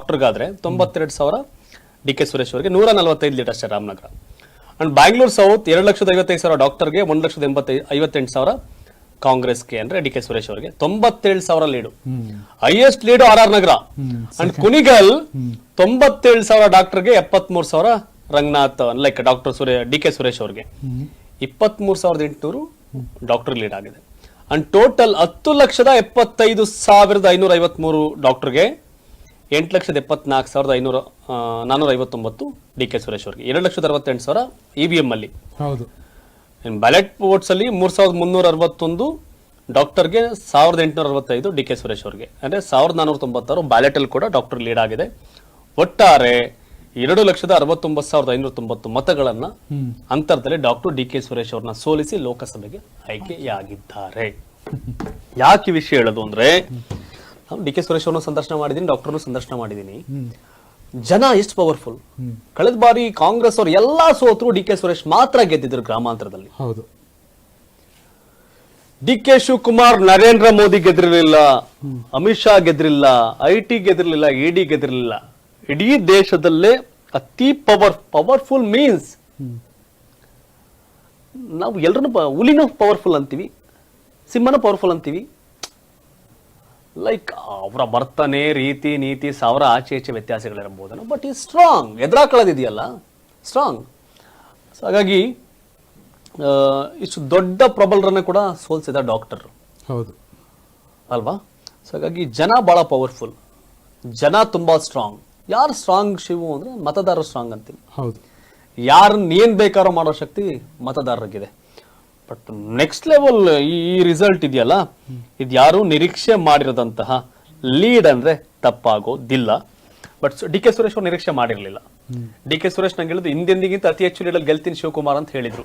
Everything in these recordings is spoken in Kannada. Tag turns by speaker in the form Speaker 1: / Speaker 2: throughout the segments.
Speaker 1: ಡಾಕ್ಟರ್ಗಾದ್ರೆ 92,000 ಡಿ ಕೆ ಸುರೇಶ್ ಅವರಿಗೆ, 145 ಲೀಡ್ ಅಷ್ಟೇ ರಾಮನಗರ. ಅಂಡ್ ಬ್ಯಾಂಗ್ಳೂರ್ ಸೌತ್ 2,55,000 ಡಾಕ್ಟರ್ಗೆ, 1,58,000 ಕಾಂಗ್ರೆಸ್ಗೆ ಅಂದ್ರೆ ಡಿ ಕೆ ಸುರೇಶ್ ಅವರಿಗೆ, 97,000 lead. Highest lead RR Nagar. And Kunigal 97,000 ಡಾಕ್ಟರ್ಗೆ, 73,000 Ranganath like D K Suresh ಅವ್ರಿಗೆ, 23,800 ಡಾಕ್ಟರ್ ಲೀಡ್ ಆಗಿದೆ. And total 10,75,553 ಡಾಕ್ಟರ್ಗೆ, 8,74,459 D K Suresh ಅವರಿಗೆ, 2,68,000 EVM ಅಲ್ಲಿ. ಬ್ಯಾಲೆಟ್ ವೋಟ್ಸ್ ಅಲ್ಲಿ 3,361 ಡಾಕ್ಟರ್ಗೆ, 1,865 ಡಿ ಕೆ ಸುರೇಶ್ ಅವರಿಗೆ, ಅಂದ್ರೆ 1,496 ಬ್ಯಾಲೆಟ್ ಅಲ್ಲಿ ಕೂಡ ಡಾಕ್ಟರ್ ಲೀಡ್ ಆಗಿದೆ. ಒಟ್ಟಾರೆ 2,69,590 ಮತಗಳನ್ನ ಅಂತರದಲ್ಲಿ ಡಾಕ್ಟರ್ ಡಿ ಕೆ ಸುರೇಶ್ ಅವ್ರನ್ನ ಸೋಲಿಸಿ ಲೋಕಸಭೆಗೆ ಆಯ್ಕೆಯಾಗಿದ್ದಾರೆ. ಯಾಕೆ ವಿಷಯ ಹೇಳೋದು ಅಂದ್ರೆ, ನಾನು ಡಿ ಕೆ ಸುರೇಶ್ ಅವ್ರನ್ನ ಸಂದರ್ಶನ ಮಾಡಿದೀನಿ, ಡಾಕ್ಟರ್ನು ಸಂದರ್ಶನ ಮಾಡಿದೀನಿ. ಜನ ಎಷ್ಟು ಪವರ್ಫುಲ್. ಕಳೆದ ಬಾರಿ ಕಾಂಗ್ರೆಸ್ ಅವರು ಎಲ್ಲಾ ಸೋತರು, ಡಿ ಕೆ ಸುರೇಶ್ ಮಾತ್ರ ಗೆದ್ದಿದ್ರು ಗ್ರಾಮಾಂತರದಲ್ಲಿ.
Speaker 2: ಹೌದು.
Speaker 1: ಡಿ ಕೆ ಶಿವಕುಮಾರ್ ನರೇಂದ್ರ ಮೋದಿ ಗೆದ್ದಿರಲಿಲ್ಲ, ಅಮಿತ್ ಶಾ ಗೆದ್ದಿರಲಿಲ್ಲ, IT ಗೆದ್ದಿರಲಿಲ್ಲ, ED ಗೆದ್ದಿರಲಿಲ್ಲ. ಇಡೀ ದೇಶದಲ್ಲೇ ಅತಿ ಪವರ್ಫುಲ್ ಮೀನ್ಸ್, ನಾವು ಎಲ್ಲರನ್ನು ಹುಲಿನೂ ಪವರ್ಫುಲ್ ಅಂತೀವಿ, ಸಿಂಹನ ಪವರ್ಫುಲ್ ಅಂತೀವಿ. ಲೈಕ್ ಅವರ ಬರ್ತನೆ, ರೀತಿ ನೀತಿ 1000 ಆಚೆ ವ್ಯತ್ಯಾಸಗಳಿರಬಹುದನ್ನು, ಬಟ್ ಈ ಸ್ಟ್ರಾಂಗ್, ಎದುರಾಕೊಳ್ಳೋದಿದೆಯಲ್ಲ ಸ್ಟ್ರಾಂಗ್. ಹಾಗಾಗಿ ಇಷ್ಟು ದೊಡ್ಡ ಪ್ರಬಲರನ್ನ ಕೂಡ ಸೋಲ್ಸಿದ ಡಾಕ್ಟರ್.
Speaker 2: ಹೌದು
Speaker 1: ಅಲ್ವಾ? ಸೊ ಹಾಗಾಗಿ ಜನ ಬಹಳ ಪವರ್ಫುಲ್, ಜನ ತುಂಬಾ ಸ್ಟ್ರಾಂಗ್. ಯಾರು ಸ್ಟ್ರಾಂಗ್ ಶಿವು ಅಂದ್ರೆ ಮತದಾರರು ಸ್ಟ್ರಾಂಗ್ ಅಂತೀವಿ.
Speaker 2: ಹೌದು.
Speaker 1: ಯಾರನ್ನ ಏನ್ ಬೇಕಾದ್ರೂ ಮಾಡೋ ಶಕ್ತಿ ಮತದಾರರಿಗಿದೆ. ಬಟ್ ನೆಕ್ಸ್ಟ್ ಲೆವೆಲ್ ಈ ರಿಸಲ್ಟ್ ಇದೆಯಲ್ಲ, ಇದು ಯಾರು ನಿರೀಕ್ಷೆ ಮಾಡಿರದಂತಹ ಲೀಡ್ ಅಂದ್ರೆ ತಪ್ಪಾಗೋದಿಲ್ಲ. ಬಟ್ ಡಿ ಕೆ ಸುರೇಶ್ ಅವ್ರು ನಿರೀಕ್ಷೆ ಮಾಡಿರ್ಲಿಲ್ಲ. ಡಿ ಕೆ ಸುರೇಶ್ ನಂಗೆ ಹೇಳಿದ್ರು, ಹಿಂದೆಂದಿಗಿಂತ ಅತಿ ಹೆಚ್ಚು ಲೀಡಲ್ಲಿ ಗೆಲ್ತೀನಿ ಶಿವಕುಮಾರ್ ಅಂತ ಹೇಳಿದ್ರು.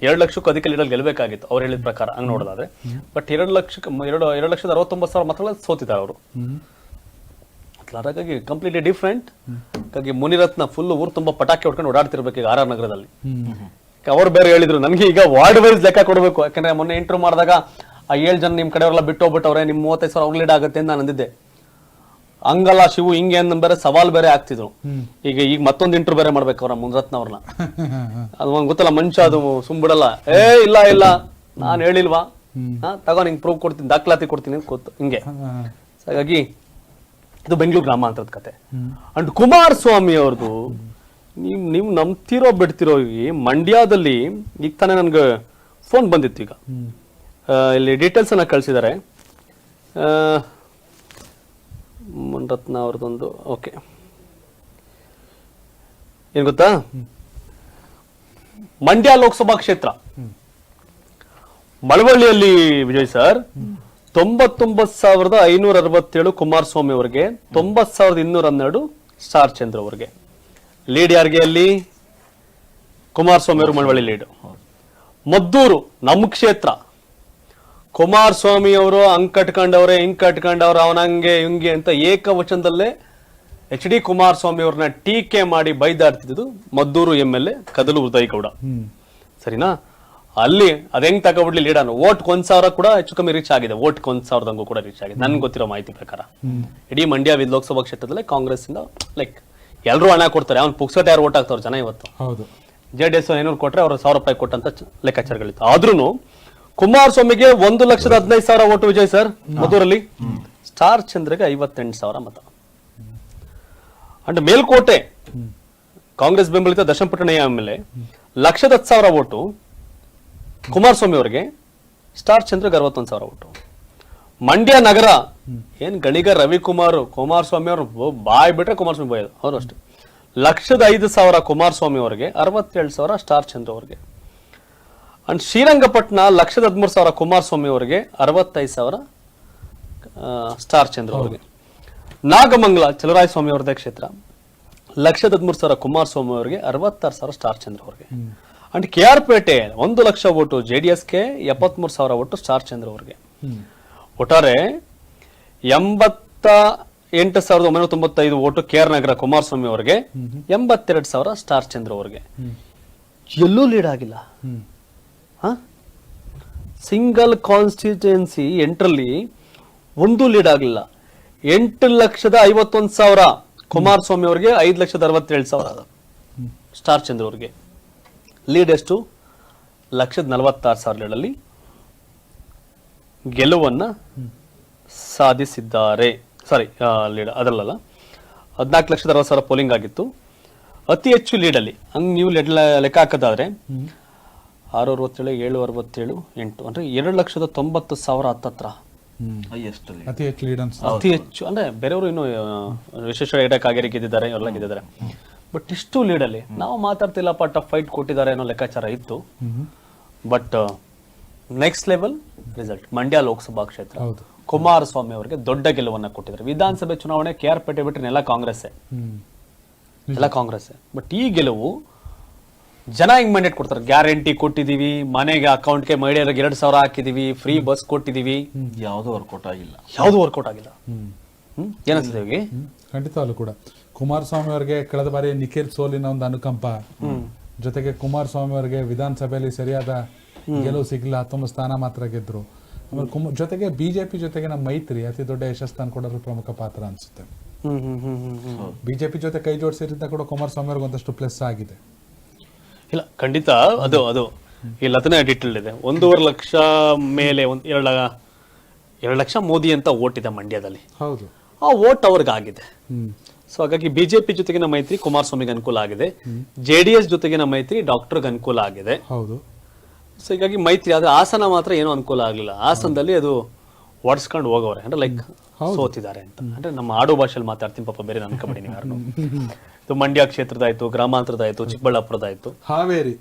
Speaker 1: 2 ಲಕ್ಷಕ್ಕೂ ಅಧಿಕ ಲೀಡಲ್ಲಿ ಗೆಲ್ಬೇಕಾಗಿತ್ತು ಅವ್ರು ಹೇಳಿದ ಪ್ರಕಾರ, ಹಂಗ್ ನೋಡೋದಾದ್ರೆ. ಬಟ್ 2,69,000 ಮತಗಳಲ್ಲಿ ಸೋತಿದ್ದಾರೆ ಅವರು. ಹಾಗಾಗಿ ಕಂಪ್ಲೀಟ್ಲಿ ಡಿಫ್ರೆಂಟ್. ಹಾಗಾಗಿ ಮುನಿರತ್ನ ಫುಲ್ ಊರು ತುಂಬಾ ಪಟಾಕಿ ಹೊಡ್ಕೊಂಡು ಓಡಾಡ್ತಿರ್ಬೇಕು ಈಗ RR ನಗರದಲ್ಲಿ. ಅವ್ರು ಬೇರೆ ಹೇಳಿದ್ರು, ನನ್ಗೆ ಈಗ ವಾರ್ಡ್ ವೈಸ್ ಲೆಕ್ಕ ಕೊಡಬೇಕು. ಯಾಕಂದ್ರೆ ಮೊನ್ನೆ ಇಂಟರ್ವ್ಯೂ ಮಾಡಿದಾಗ ಆ 7 ಜನ ನಿಮ್ ಕಡೆಯವರೆಲ್ಲ ಬಿಟ್ಟು ಹೋಗ್ಬಿಟ್ಟವ್ರೆ, ನಿಮ್ 35,000 ಅವ್ರು ಲೀಡ್ ಆಗುತ್ತೆ ಅಂತ ನಾನು ಅಂದಿದ್ದೆ. ಹಂಗಲ್ಲ ಶಿವು, ಹಿಂಗೆ ಅಂದ್ ಬೇರೆ ಸವಾಲ್ ಬೇರೆ ಆಗ್ತಿದ್ರು. ಈಗ ಮತ್ತೊಂದು ಇಂಟರ್ವ್ಯೂ ಬೇರೆ ಮಾಡ್ಬೇಕು ಅವ್ರ ಮುನಿರತ್ನ ಅವ್ರನ್ನ. ಅದು ಗೊತ್ತಲ್ಲ, ಮನುಷ್ಯ ಅದು ಸುಮ್ಬಿಡಲ್ಲ. ಇಲ್ಲ ನಾನು ಹೇಳಿಲ್ವಾ, ತಗೋ ನಿಂಗೆ ಪ್ರೂಫ್ ಕೊಡ್ತೀನಿ, ದಾಖಲಾತಿ ಕೊಡ್ತೀನಿ ಅಂತ ಗೊತ್ತು ಹಿಂಗೆ. ಹಾಗಾಗಿ ಇದು ಬೆಂಗಳೂರು ಗ್ರಾಮಾಂತರದ ಕತೆ. ಅಂಡ್ ಕುಮಾರಸ್ವಾಮಿ ಅವ್ರದ್ದು ನೀವು ನಂಬ್ತಿರೋ ಬಿಡ್ತಿರೋ, ಈ ಮಂಡ್ಯದಲ್ಲಿ ಈಗ ತಾನೇ ನನ್ಗೆ ಫೋನ್ ಬಂದಿತ್ತು. ಈಗ ಇಲ್ಲಿ ಡೀಟೇಲ್ಸ್ ಅನ್ನ ಕಳಿಸಿದ್ದಾರೆ ಮುನಿರತ್ನ ಅವ್ರದ್ದೊಂದು. ಓಕೆ, ಏನ್ ಗೊತ್ತಾ, ಮಂಡ್ಯ ಲೋಕಸಭಾ ಕ್ಷೇತ್ರ ಮಳವಳ್ಳಿಯಲ್ಲಿ ವಿಜಯ್ ಸರ್ 99,567 ಕುಮಾರಸ್ವಾಮಿ ಅವರಿಗೆ, 90,212 ಸ್ಟಾರ್ ಚಂದ್ರ ಅವರಿಗೆ. ಲೀಡ್ ಯಾರಿಗೆ ಅಲ್ಲಿ? ಕುಮಾರಸ್ವಾಮಿ ಅವರು ಮಳವಳ್ಳಿ ಲೀಡ್. ಮದ್ದೂರು ನಮ್ಮ ಕ್ಷೇತ್ರ, ಕುಮಾರಸ್ವಾಮಿ ಅವರು ಹಂಗ್ ಕಟ್ಕೊಂಡವ್ರೆ, ಹಿಂಗ್ ಕಟ್ಕೊಂಡವ್ರೆ, ಅವನಂಗೆ ಹಿಂಗೆ ಅಂತ ಏಕವಚನದಲ್ಲೇ HD ಕುಮಾರಸ್ವಾಮಿ ಅವ್ರನ್ನ ಟೀಕೆ ಮಾಡಿ ಬೈದಾಡ್ತಿದ್ದು ಮದ್ದೂರು MLA ಕದಲು ಉದಯಗೌಡ. ಸರಿನಾ? ಅಲ್ಲಿ ಅದ್ ಹೆಂಗ್ ತಗೊಬಿಡ್ಲಿ ಲೀಡ್ ಅನ್ನು. ವೋಟ್ 1,000 ಕೂಡ ಹೆಚ್ಚು ಕಮ್ಮಿ ರೀಚ್ ಆಗಿದೆ. ವೋಟ್ 1,000 ಕೂಡ ರೀಚ್ ಆಗಿದೆ ನನ್ಗೆ ಗೊತ್ತಿರೋ ಮಾಹಿತಿ ಪ್ರಕಾರ. ಇಡೀ ಮಂಡ್ಯ ಲೋಕಸಭಾ ಕ್ಷೇತ್ರದಲ್ಲಿ ಕಾಂಗ್ರೆಸ್ ಇಂದ ಲೈಕ್ ಎಲ್ಲರೂ ಹಣ ಕೊಡ್ತಾರೆ. ಅವ್ನು ಪುಕ್ಸಟ್ ಯಾರು ವೋಟ್ ಆಗ್ತಾವ್ರ ಜನ ಇವತ್ತು. JDS 500 ಕೊಟ್ರೆ ಅವ್ರು 1,000 ರೂಪಾಯಿ ಕೊಟ್ಟಂತ ಲೆಕ್ಕಾಚಾರಗಳಿತ್ತು. ಆದ್ರೂ ಕುಮಾರಸ್ವಾಮಿಗೆ 1,15,000 ವೋಟ್ ವಿಜಯ್ ಸರ್ ಮದ್ದೂರಲ್ಲಿ. ಸ್ಟಾರ್ ಚಂದ್ರಗೆ 58,000 ಮತ. ಅಂಡ್ ಮೇಲ್ಕೋಟೆ ಕಾಂಗ್ರೆಸ್ ಬೆಂಬಲಿತ ದಶಂಪಟ್ಟಣಯ್ಯ ಮೇಲೆ 1,10,000 ವೋಟು ಕುಮಾರಸ್ವಾಮಿ ಅವರಿಗೆ, ಸ್ಟಾರ್ ಚಂದ್ರಗೆ 61,000 ವೋಟು. ಮಂಡ್ಯ ನಗರ ಏನ್ ಗಣಿಗ ರವಿಕುಮಾರ್ ಕುಮಾರಸ್ವಾಮಿ ಅವರು ಬಾಯ್ ಬಿಟ್ರೆ ಕುಮಾರಸ್ವಾಮಿ ಬಾಯ್ ಅವರು ಅಷ್ಟೇ. 1,05,000 ಕುಮಾರಸ್ವಾಮಿ ಅವರಿಗೆ, 67,000 ಸ್ಟಾರ್ ಚಂದ್ರ ಅವರಿಗೆ. ಅಂಡ್ ಶ್ರೀರಂಗಪಟ್ಟಣ 1,13,000 ಕುಮಾರಸ್ವಾಮಿ ಅವರಿಗೆ, 65,000 ಸ್ಟಾರ್ ಚಂದ್ರ ಅವರಿಗೆ. ನಾಗಮಂಗಲ ಚಲರಾಯಸ್ವಾಮಿ ಅವರದೇ ಕ್ಷೇತ್ರ, 1,13,000 ಕುಮಾರಸ್ವಾಮಿ ಅವರಿಗೆ, 66,000 ಸ್ಟಾರ್ ಚಂದ್ರ ಅವರಿಗೆ. ಅಂಡ್ KR ಪೇಟೆ 1 ಲಕ್ಷ ವೋಟು JDSಗೆ, 73,000 ವೋಟು ಸ್ಟಾರ್ ಚಂದ್ರ ಅವರಿಗೆ. ಒಟ್ಟಾರೆ 88,995 ವೋಟು KR ನಗರ ಕುಮಾರಸ್ವಾಮಿ ಅವರಿಗೆ, 82,000 ಸ್ಟಾರ್ ಚಂದ್ರ ಅವರಿಗೆ. ಎಲ್ಲೂ ಲೀಡ್ ಆಗಿಲ್ಲ. ಸಿಂಗಲ್ ಕಾನ್ಸ್ಟಿಟ್ಯೂಯೆನ್ಸಿ 8ರಲ್ಲಿ ಒಂದು ಲೀಡ್ ಆಗಲಿಲ್ಲ. 8,51,000 ಕುಮಾರಸ್ವಾಮಿ ಅವ್ರಿಗೆ 5,67,000 ಸ್ಟಾರ್ ಚಂದ್ರ ಅವ್ರಿಗೆ. ಲೀಡ್ ಎಷ್ಟು? 1,46,000 ಲೀಡಲ್ಲಿ ಗೆಲುವನ್ನ ಸಾಧಿಸಿದ್ದಾರೆ. ಸಾರಿ, ಲೀಡ್ ಅದರಲ್ಲ, 14,60,000 ಪೋಲಿಂಗ್ ಆಗಿತ್ತು. ಅತಿ ಹೆಚ್ಚು ಲೀಡಲ್ಲಿ ಹಂಗೆ ನೀವು ಲೆಕ್ಕ ಹಾಕೋದಾದ್ರೆ 667, 767, 8 ಅಂದ್ರೆ 2,90,000 ಹತ್ತತ್ರ
Speaker 2: ಅತಿ ಹೆಚ್ಚು ಲೀಡ್
Speaker 1: ಅತಿ ಹೆಚ್ಚು. ಅಂದ್ರೆ ಬೇರೆಯವರು ಇನ್ನು ವಿಶ್ವೇಶ್ವರ ಕಾಗೇರಿ ಗೆದ್ದಿದ್ದಾರೆ, ಎಲ್ಲ ಗೆದ್ದಿದ್ದಾರೆ. ಬಟ್ ಇಷ್ಟು ಲೀಡಲ್ಲಿ ನಾವು ಮಾತಾಡ್ತಿಲ್ಲಪ್ಪ, ಟಫ್ ಫೈಟ್ ಕೊಟ್ಟಿದ್ದಾರೆ ಅನ್ನೋ ಲೆಕ್ಕಾಚಾರ ಇತ್ತು. But next level result Mandya Lok Sabha ಕ್ಷೇತ್ರ ಕುಮಾರಸ್ವಾಮಿ ಅವರಿಗೆ ದೊಡ್ಡ ಗೆಲುವನ್ನ ಕೊಟ್ಟಿದ್ದಾರೆ. ವಿಧಾನಸಭೆ ಚುನಾವಣೆ KR ಪೇಟೆ ಬಿಟ್ಟರೆ ಎಲ್ಲ ಕಾಂಗ್ರೆಸ್. ಬಟ್ ಈ ಗೆಲುವು ಜನ ಹೆಂಗ್ ಮ್ಯಾಂಡೇಟ್ ಕೊಡ್ತಾರೆ? ಗ್ಯಾರಂಟಿ ಕೊಟ್ಟಿದೀವಿ, ಮನೆಗೆ ಅಕೌಂಟ್ಗೆ ಮಹಿಳೆಯರಿಗೆ 2,000 ಹಾಕಿದೀವಿ, ಫ್ರೀ ಬಸ್ ಕೊಟ್ಟಿದೀವಿ,
Speaker 3: ಯಾವುದು ವರ್ಕೌಟ್ ಆಗಿಲ್ಲ.
Speaker 1: ಏನಿದೆ
Speaker 2: ಖಂಡಿತವಾಗ್ಲೂ ಕೂಡ ಕುಮಾರಸ್ವಾಮಿ ಅವರಿಗೆ ಕಳೆದ ಬಾರಿ ನಿಖಿಲ್ ಸೋಲಿನ ಒಂದು ಅನುಕಂಪ, ಜೊತೆಗೆ ಕುಮಾರಸ್ವಾಮಿ ಅವರಿಗೆ ವಿಧಾನಸಭೆಯಲ್ಲಿ ಸರಿಯಾದ ಗೆಲುವು ಸಿಗ್ಲಿಲ್ಲ, 19 ಸ್ಥಾನ ಮಾತ್ರ ಗೆದ್ರು. ಆಮೇಲೆ ಜೊತೆಗೆ ಬಿಜೆಪಿ ಜೊತೆಗೆ ನಮ್ಮ ಮೈತ್ರಿ ಅತಿ ದೊಡ್ಡ ಯಶಸ್ಸನ್ನು ಕೊಡೋದು ಪ್ರಮುಖ ಪಾತ್ರ ಅನ್ಸುತ್ತೆ. ಬಿಜೆಪಿ ಜೊತೆ ಕೈ ಜೋಡಿಸಿದ್ರಿಂದ ಕೂಡ ಕುಮಾರಸ್ವಾಮಿ ಅವ್ರಿಗೆ ಒಂದಷ್ಟು ಪ್ಲಸ್ ಆಗಿದೆ.
Speaker 1: ಇಲ್ಲ, ಖಂಡಿತ ಅದು ಇಲ್ಲ, ಅದನ್ನೇ ಡೀಟೇಲ್ ಇದೆ. 1.5 ಲಕ್ಷ ಮೇಲೆ 2 ಲಕ್ಷ ಮೋದಿ ಅಂತ ಓಟ್ ಇದೆ ಮಂಡ್ಯದಲ್ಲಿ.
Speaker 2: ಹೌದು,
Speaker 1: ಆ ಓಟ್ ಅವ್ರಿಗಾಗಿದೆ. ಸೊ ಹಾಗಾಗಿ ಬಿಜೆಪಿ ಜೊತೆಗಿನ ಮೈತ್ರಿ ಕುಮಾರಸ್ವಾಮಿಗೆ ಅನುಕೂಲ ಆಗಿದೆ, JDS ಜೊತೆಗಿನ ಮೈತ್ರಿ ಡಾಕ್ಟರ್ಗೆ ಅನುಕೂಲ ಆಗಿದೆ.
Speaker 2: ಹೌದು.
Speaker 1: ಸೊ ಹೀಗಾಗಿ ಮೈತ್ರಿ ಆದ್ರೆ ಹಾಸನ ಮಾತ್ರ ಏನೂ ಅನುಕೂಲ ಆಗಲಿಲ್ಲ. ಹಾಸನದಲ್ಲಿ ಅದು ಒಡ್ಸ್ಕೊಂಡು ಹೋಗೋರೆ, ಅಂದ್ರೆ ಲೈಕ್ ಸೋತಿದ್ದಾರೆ ಅಂತ. ಅಂದ್ರೆ ನಮ್ಮ ಆಡು ಭಾಷೆಯಲ್ಲಿ ಮಾತಾಡ್ತೀನಿ, ಪಾಪ ಬೇರೆ ಅನ್ಕೋಬೇಡಿ ನೀವು ಯಾರು. ಇದು ಮಂಡ್ಯ ಕ್ಷೇತ್ರದಾಯ್ತು, ಗ್ರಾಮಾಂತರದಾಯ್ತು, ಚಿಕ್ಕಬಳ್ಳಾಪುರದಾಯ್ತು, ಹಾವೇರಿ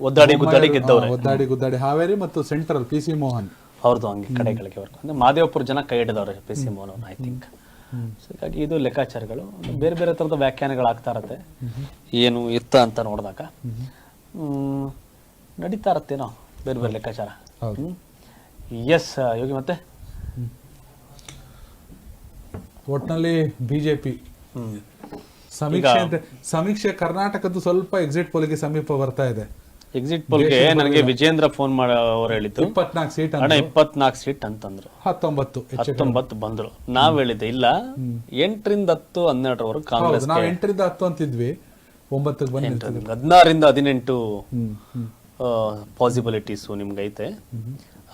Speaker 1: ಒದ್ದಾಡಿ ಗುದ್ದಾಡಿ ಗೆದ್ದವ್ರೆ.
Speaker 2: ಗುದ್ದಾಡಿ ಹಾವೇರಿ ಮತ್ತು ಸೆಂಟ್ರಲ್ PC ಮೋಹನ್
Speaker 1: ಅವ್ರದ್ದು ಹಂಗೆ ಕಡೆಗಳಿಗೆ ವರ್ಕ್. ಅಂದ್ರೆ ಮಾದೇವಪುರ ಜನ ಕೈ ಹಿಡಿದವ್ರೆ PC ಮೋಹನ್ ಅವ್ರನ್ನ, ಐ ಥಿಂಕ್. ಸೊ ಹೀಗಾಗಿ ಇದು ಲೆಕ್ಕಾಚಾರಗಳು ಬೇರೆ ಬೇರೆ ತರದ ವ್ಯಾಖ್ಯಾನಗಳು ಆಗ್ತಾ ಇರತ್ತೆ. ಏನು ಇತ್ತ ಅಂತ ನೋಡಿದಾಗ ನಡೀತಾ ಇರತ್ತೇನೋ ಬೇರೆ ಬೇರೆ ಲೆಕ್ಕಾಚಾರ. ಎಸ್ ಯೋಗಿ, ಮತ್ತೆ
Speaker 2: ಒಟ್ನಲ್ಲಿ ಬಿಜೆಪಿ ಸಮೀಕ್ಷೆ ಕರ್ನಾಟಕದ್ದು ಸ್ವಲ್ಪ ಎಕ್ಸಿಟ್ ಪೋಲ್ಗೆ ಸಮೀಪ ಬರ್ತಾ ಇದೆ.
Speaker 1: ಎಕ್ಸಿಟ್ ಪೋಲ್ಗೆ ನನಗೆ ವಿಜೇಂದ್ರ ಫೋನ್ ಮಾಡಿ ಅವ್ರು ಹೇಳಿದ್ದು
Speaker 2: 24 ಸೀಟ್,
Speaker 1: 24 ಸೀಟ್ ಅಂತಂದ್ರು. 19 ಬಂದ್ರು. ನಾವ್ ಹೇಳಿದ್ದೆ ಇಲ್ಲ, 8ರಿಂದ 10, 12 ಕಾಂಗ್ರೆಸ್.
Speaker 2: ನಾವು 8ರಿಂದ 10 ಅಂತಿದ್ವಿ, 9ಕ್ಕೆ ಬಂದಿರ್ತೀವಿ.
Speaker 1: 16ರಿಂದ 18 ಪಾಸಿಬಿಲಿಟೀಸು ನಿಮ್ಗೈತೆ.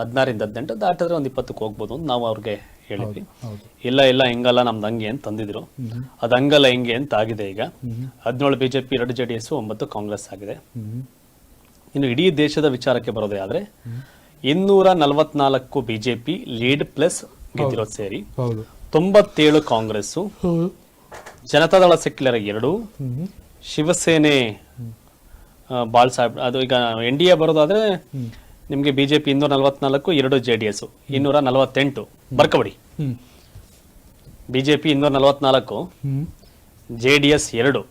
Speaker 1: 16ರಿಂದ 18 ದಾಟಿದ್ರೆ ಒಂದು 20ಕ್ಕೆ ಹೋಗ್ಬೋದು ಅಂತ ನಾವು ಅವ್ರಿಗೆ ಹೇಳಿದ್ವಿ. ಇಲ್ಲ ಹಿಂಗಲ್ಲ, ನಮ್ದು ಹಂಗೆ ಅಂತ ತಂದಿದ್ರು. ಅದು ಹಂಗಲ್ಲ ಹಿಂಗೆ ಅಂತ ಆಗಿದೆ. ಈಗ 17 ಬಿಜೆಪಿ, 2 JDS, 9 ಕಾಂಗ್ರೆಸ್ ಆಗಿದೆ. ಇನ್ನು ಇಡೀ ದೇಶದ ವಿಚಾರಕ್ಕೆ ಬರೋದೇ ಆದ್ರೆ 244 ಬಿಜೆಪಿ ಲೀಡ್ ಪ್ಲಸ್ ಗೆದ್ದಿರೋದು ಸೇರಿ, 97 ಕಾಂಗ್ರೆಸ್, ಜನತಾದಳ ಸೆಕ್ಯುಲರ್ 2, ಶಿವಸೇನೆ ಬಾಳ್ ಸಾಹೇಬ್, ಅದು ಈಗ NDA ಬರೋದಾದ್ರೆ ನಿಮ್ಗೆ ಬಿಜೆಪಿ 244, 2 JDS 248. ಬರ್ಕಬಡಿ, BJP 244, JDS 2,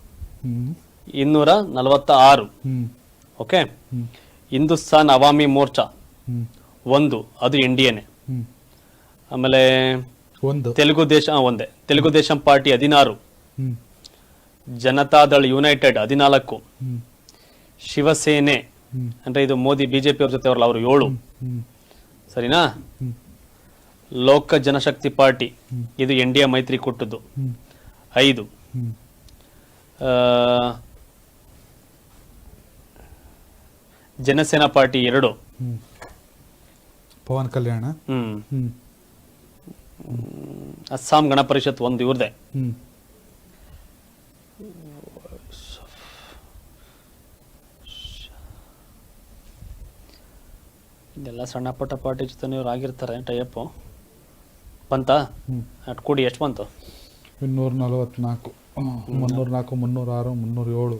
Speaker 1: 246. Okay, Hindustan Awami Morcha 1, ಅದು NDAನೇ. ಆಮೇಲೆ ತೆಲುಗು ದೇಶಂ ಪಾರ್ಟಿ 16, ಜನತಾದಳ್ ಯುನೈಟೆಡ್ 14, ಶಿವಸೇನೆ ಅಂದ್ರೆ ಇದು ಮೋದಿ ಬಿಜೆಪಿ ಅವ್ರ ಜೊತೆ ಅವ್ರಲ್ಲ, ಅವರು 7, ಸರಿನಾ. ಲೋಕ ಜನಶಕ್ತಿ ಪಾರ್ಟಿ, ಇದು NDA ಮೈತ್ರಿ ಕೊಟ್ಟದ್ದು 5, ಜನಸೇನಾ ಪಾರ್ಟಿ 2,
Speaker 2: ಪವನ್ ಕಲ್ಯಾಣ,
Speaker 1: ಅಸ್ಸಾಂ ಗಣ ಪರಿಷತ್ 1 ಇವ್ರದೇ. ಇದೆಲ್ಲ ಸಣ್ಣ ಪುಟ್ಟ ಪಾರ್ಟಿ ಜೊತೆ ಇವ್ರು ಆಗಿರ್ತಾರೆ ಟೈಅಪ್. ಬಂತ ಅಟ್ ಕೂಡಿ ಎಷ್ಟು ಬಂತು?
Speaker 2: 244, 304, 306,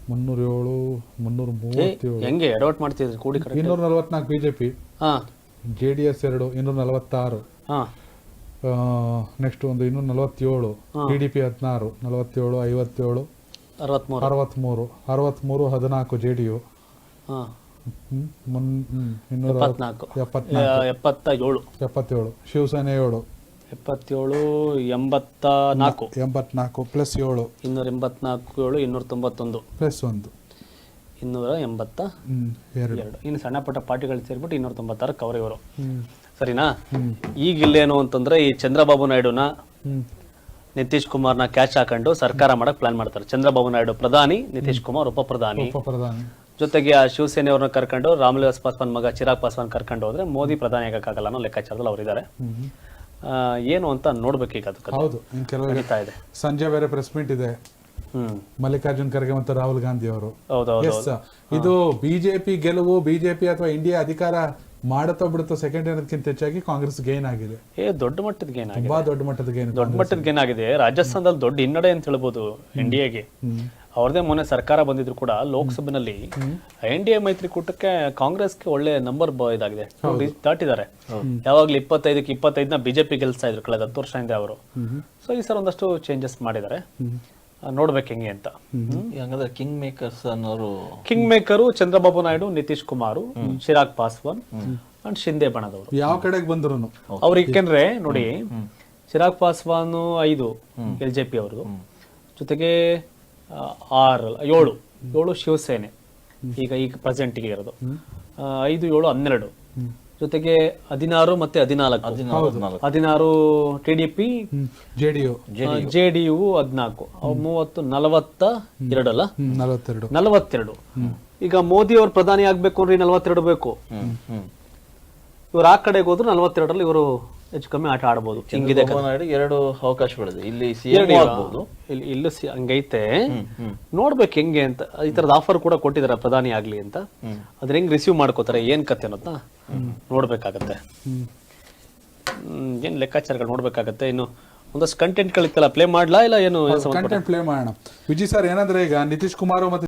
Speaker 2: 307, 337.
Speaker 1: ಹೆಂಗೆ ಎಡವಟ್ ಮಾಡ್ತಿದ್ರಿ ಕೂಡಿ?
Speaker 2: 244 ಬಿಜೆಪಿ, JDS 2, 246. ನೆಕ್ಸ್ಟ್ ಒಂದು 247, TDP 16, 47, 57, 63, 14 JDU, 77, Shiv Sena 7,
Speaker 1: 77, 84
Speaker 2: plus 7,
Speaker 1: 284, 291
Speaker 2: plus 1,
Speaker 1: 282. ಇನ್ನು ಸಣ್ಣ ಪುಟ್ಟ ಪಾರ್ಟಿಗಳು ಸೇರ್ಬಿಟ್ಟು 296 ಕವರ್ ಇವರು, ಸರಿನಾ. ಈಗ ಇಲ್ಲೇನು ಅಂತಂದ್ರೆ ಈ ಚಂದ್ರಬಾಬು ನಾಯ್ಡುನ ನಿತೀಶ್ ಕುಮಾರ್ನ ಕ್ಯಾಚ್ ಹಾಕೊಂಡು ಸರ್ಕಾರ ಮಾಡಕ್ ಪ್ಲಾನ್ ಮಾಡ್ತಾರೆ. ಚಂದ್ರಬಾಬು ನಾಯ್ಡು ಪ್ರಧಾನಿ, ನಿತೀಶ್ ಕುಮಾರ್ ಉಪ ಪ್ರಧಾನಿ,
Speaker 2: ಪ್ರಧಾನಿ
Speaker 1: ಜೊತೆಗೆ ಆ ಶಿವಸೇನೆಯವ್ರನ್ನ ಕರ್ಕೊಂಡು ರಾಮವಿಲಾಸ್ ಪಾಸ್ವಾನ್ ಮಗ ಚಿರಾಗ್ ಪಾಸ್ವಾನ್ ಕರ್ಕೊಂಡು ಹೋದ್ರೆ ಮೋದಿ ಪ್ರಧಾನಿ ಆಗಕ್ಕಾಗಲ್ಲ ಅನ್ನೋ ಲೆಕ್ಕಾಚಾರದಲ್ಲಿ ಅವರಿದ್ದಾರೆ. ಏನು ಅಂತ ನೋಡ್ಬೇಕೀಗ ಅದು ಕಥೆ.
Speaker 2: ಹೌದು. ಇನ್ ಕೆಲವು
Speaker 1: ನಡೀತಾ ಇದೆ.
Speaker 2: ಸಂಜೆ ಬೇರೆ ಪ್ರೆಸ್ ಮೀಟ್ ಇದೆ, ಮಲ್ಲಿಕಾರ್ಜುನ್ ಖರ್ಗೆ ಮತ್ತು ರಾಹುಲ್ ಗಾಂಧಿ ಅವರು.
Speaker 1: ಹೌದೌದು.
Speaker 2: ಇದು ಬಿಜೆಪಿ ಗೆಲುವು, ಬಿಜೆಪಿ ಅಥವಾ ಇಂಡಿಯಾ ಅಧಿಕಾರ ಮಾಡುತ್ತೋ ಬಿಡುತ್ತೋ ಸೆಕೆಂಡ್ ಅನ್ನೋದಕ್ಕಿಂತ ಹೆಚ್ಚಾಗಿ ಕಾಂಗ್ರೆಸ್ ಗೇನ್ ಆಗಿದೆ.
Speaker 1: ದೊಡ್ಡ ಮಟ್ಟದ ಗೇನ್ ಆಗಿದೆ,
Speaker 2: ತುಂಬಾ ದೊಡ್ಡ ಮಟ್ಟದ ಗೇನ್.
Speaker 1: ದೊಡ್ಡ ಮಟ್ಟದ ಗೇನ್ ಆಗಿದೆ. ರಾಜಸ್ಥಾನದಲ್ಲಿ ದೊಡ್ಡ ಹಿನ್ನಡೆ ಅಂತ ಹೇಳ್ಬೋದು ಎನ್ಡಿಎಗೆ. ಅವ್ರದೇ ಮೊನ್ನೆ ಸರ್ಕಾರ ಬಂದಿದ್ರು ಕೂಡ ಲೋಕಸಭೆನಲ್ಲಿ ಎನ್ಡಿಎ ಮೈತ್ರಿಕೂಟಕ್ಕೆ ಕಾಂಗ್ರೆಸ್ಗೆ ಒಳ್ಳೆ ನಂಬರ್ ಇದಾಗಿದೆ, ದಾಟಿದ್ದಾರೆ. ಯಾವಾಗ್ಲೂ 25ನ ಬಿಜೆಪಿ ಗೆಲ್ಸ್ತಾ ಇದ್ರು ಕಳೆದ 10 ವರ್ಷದಿಂದ ಅವರು. ಸೊ ಈ ಸರ್ ಒಂದಷ್ಟು ಚೇಂಜಸ್ ಮಾಡಿದ್ದಾರೆ, ನೋಡ್ಬೇಕು ಹೆಂಗೆ ಅಂತ.
Speaker 3: ಹಂಗಂದ್ರೆ ಕಿಂಗ್ ಮೇಕರ್ಸ್ ಅನ್ನೋರು,
Speaker 1: king maker Chandrababu Naidu, Nitish Kumar, Chirag Paswan and Shinde ಬಣದವರು.
Speaker 2: ಯಾವ ಕಡೆಗೆ ಬಂದ್ರು
Speaker 1: ಅವ್ರಿಗೆ ಯಾಕೆಂದ್ರೆ ನೋಡಿ, ಚಿರಾಗ್ ಪಾಸ್ವಾನ್ 5 LJP ಅವ್ರದ್ದು, ಜೊತೆಗೆ 7 ಶಿವಸೇನೆ ಈಗ ಪ್ರೆಸೆಂಟ್ಗೆ ಇರೋದು, 5, 7, 12, ಜೊತೆಗೆ 16 ಮತ್ತೆ 14, 16 TDP,
Speaker 2: JDU,
Speaker 1: JDU 14, 30, 42 ಅಲ್ಲ, 42. ಈಗ ಮೋದಿ ಅವ್ರು ಪ್ರಧಾನಿ ಆಗ್ಬೇಕು ಅಂದ್ರೆ 42 ಬೇಕು. ಇವ್ರು ಆ ಕಡೆಗೆ ಹೋದ್ರು 42ರಲ್ಲಿ ಇವರು ಹೆಚ್ಚು ಕಮ್ಮಿ ಆಟ ಆಡ್ಬೋದು. ಹಿಂಗಿದೆ
Speaker 3: ಎರಡು ಅವಕಾಶಗಳಿದೆ. ಇಲ್ಲಿ ಸಿಎಂ ಆಗ್ಬೋದು,
Speaker 1: ಇಲ್ಲೂ ಹಂಗೈತೆ. ನೋಡ್ಬೇಕು ಹೆಂಗೆ ಅಂತ. ಈ ತರದ ಆಫರ್ ಕೂಡ ಕೊಟ್ಟಿದ್ದಾರೆ ಪ್ರಧಾನಿ ಆಗ್ಲಿ ಅಂತ. ಅದ್ರ ಹೆಂಗ್ ರಿಸೀವ್ ಮಾಡ್ಕೋತಾರೆ, ಏನ್ ಕತೆ ಅನ್ನೋದನ್ನ ನೋಡ್ಬೇಕಾಗತ್ತೆ. ಏನ್ ಲೆಕ್ಕಾಚಾರಗಳು ನೋಡ್ಬೇಕಾಗತ್ತೆ. ಇನ್ನು ಒಂದಷ್ಟು ಕಂಟೆಂಟ್ ಗಳಿತ್ತಲ್ಲ, ಪ್ಲೇ ಮಾಡ್ಲಾ ಇಲ್ಲ ಏನು?
Speaker 2: ಕಂಟೆಂಟ್ ಪ್ಲೇ ಮಾಡೋಣ ವಿಜಯ್ ಸರ್. ಏನಂದ್ರೆ ಈಗ ನಿತೀಶ್ ಕುಮಾರ್ ಮತ್ತೆ